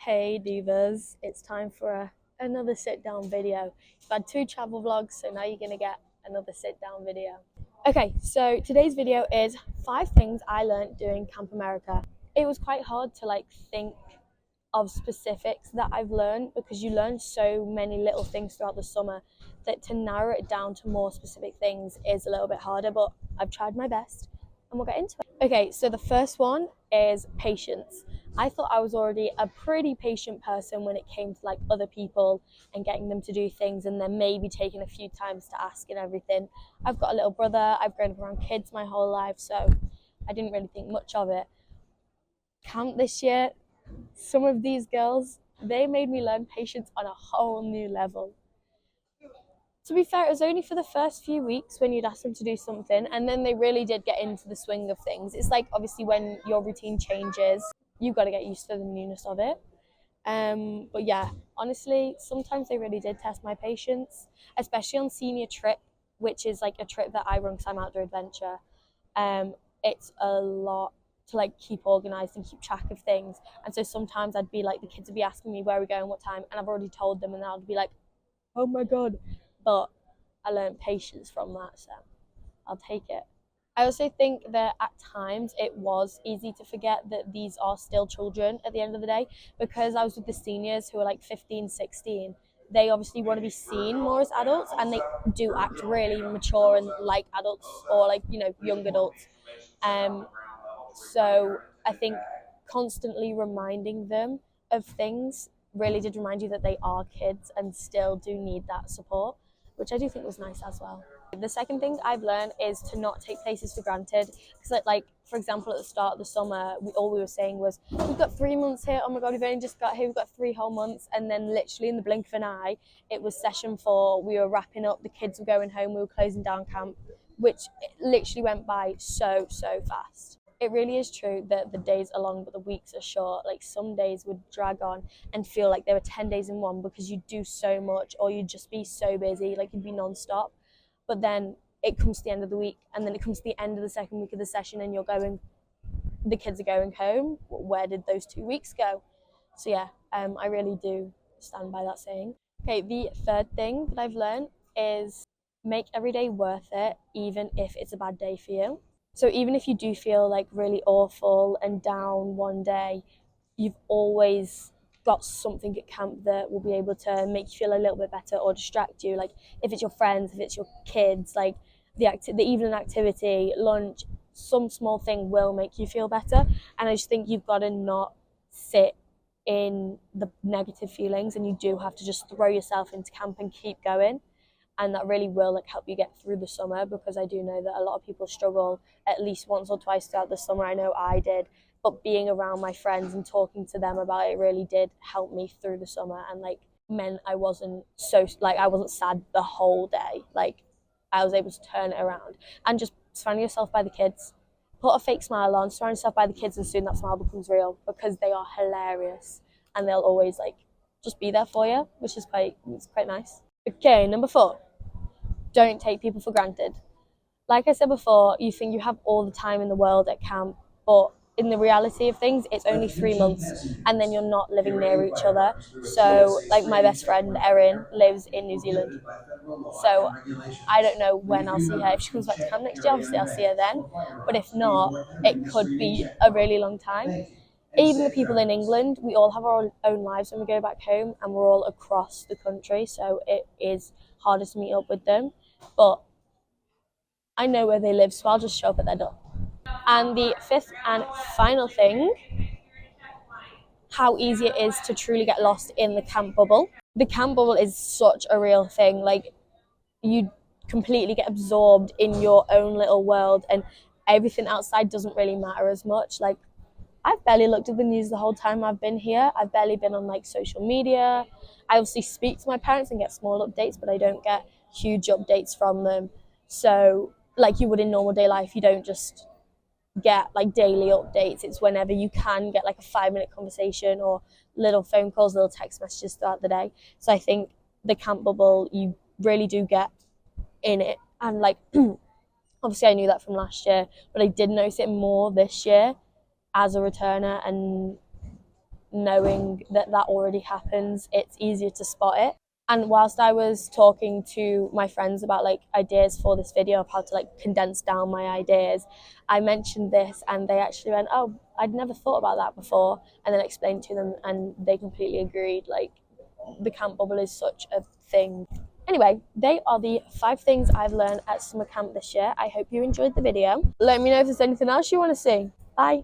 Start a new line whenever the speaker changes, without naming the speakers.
Hey divas, it's time for another sit down video. You've had 2 travel vlogs, so now you're gonna get another sit down video. Okay, so today's video is 5 things I learned doing Camp America. It was quite hard to think of specifics that I've learned because you learn so many little things throughout the summer that to narrow it down to more specific things is a little bit harder, but I've tried my best and we'll get into it. Okay, so the first one is patience. I thought I was already a pretty patient person when it came to other people and getting them to do things and then maybe taking a few times to ask and everything. I've got a little brother, I've grown up around kids my whole life, so I didn't really think much of it. Camp this year, some of these girls, they made me learn patience on a whole new level. To be fair, it was only for the first few weeks when you'd ask them to do something, and then they really did get into the swing of things. It's obviously when your routine changes, you've got to get used to the newness of it. But yeah, honestly, sometimes they really did test my patience, especially on senior trip, which is a trip that I run because I'm Outdoor Adventure. It's a lot to keep organized and keep track of things, and so sometimes I'd be the kids would be asking me where we're going, what time, and I've already told them, and I'll be like, oh my god. But I learned patience from that, so I'll take it. I also think that at times it was easy to forget that these are still children at the end of the day, because I was with the seniors who are 15, 16. They obviously want to be seen more as adults, and they do act really mature and like adults, or young adults. So I think constantly reminding them of things really did remind you that they are kids and still do need that support, which I do think was nice as well. The second thing I've learned is to not take places for granted, because for example, at the start of the summer, all we were saying was, we've got 3 months here, oh my god, we've only just got here, we've got 3 whole months, and then literally in the blink of an eye, it was session 4, we were wrapping up, the kids were going home, we were closing down camp, which literally went by so fast. It really is true that the days are long but the weeks are short. Some days would drag on and feel like there were 10 days in one, because you do so much, or you'd just be so busy, you'd be non-stop. But then it comes to the end of the week, and then it comes to the end of the second week of the session, and the kids are going home. Where did those 2 weeks go? So yeah, I really do stand by that saying. Okay, the third thing that I've learned is make every day worth it, even if it's a bad day for you. So even if you do feel really awful and down one day, you've always got something at camp that will be able to make you feel a little bit better or distract you. If it's your friends, if it's your kids, the evening activity, lunch, some small thing will make you feel better. And I just think you've got to not sit in the negative feelings, and you do have to just throw yourself into camp and keep going. And that really will help you get through the summer, because I do know that a lot of people struggle at least once or twice throughout the summer. I know I did, but being around my friends and talking to them about it really did help me through the summer, and meant I wasn't I wasn't sad the whole day. I was able to turn it around, and just surround yourself by the kids. Put a fake smile on, surround yourself by the kids, and soon that smile becomes real, because they are hilarious and they'll always just be there for you, which is quite nice. Okay, number 4. Don't take people for granted. Like I said before, you think you have all the time in the world at camp, but in the reality of things, it's only 3 months, and then you're not living near each other. So my best friend Erin lives in New Zealand, so I don't know when I'll see her. If she comes back to camp next year, obviously I'll see her then, but if not, it could be a really long time. Even the people in England, we all have our own lives when we go back home, and we're all across the country, so it is harder to meet up with them. But I know where they live, so I'll just show up at their door. And the 5th and final thing, how easy it is to truly get lost in the camp bubble. The camp bubble is such a real thing. You completely get absorbed in your own little world, and everything outside doesn't really matter as much. I've barely looked at the news the whole time I've been here. I've barely been on social media. I obviously speak to my parents and get small updates, but I don't get huge updates from them. So you would in normal day life, you don't just get daily updates. It's whenever you can get a 5-minute conversation, or little phone calls, little text messages throughout the day. So I think the camp bubble, you really do get in it. And obviously I knew that from last year, but I did notice it more this year as a returner, and knowing that that already happens, it's easier to spot it. And whilst I was talking to my friends about like ideas for this video of how to like condense down my ideas, I mentioned this and they actually went, oh, I'd never thought about that before, and then explained to them and they completely agreed. Like, the camp bubble is such a thing. Anyway, they are the 5 things I've learned at summer camp this year. I hope you enjoyed the video. Let me know if there's anything else you want to see. Bye.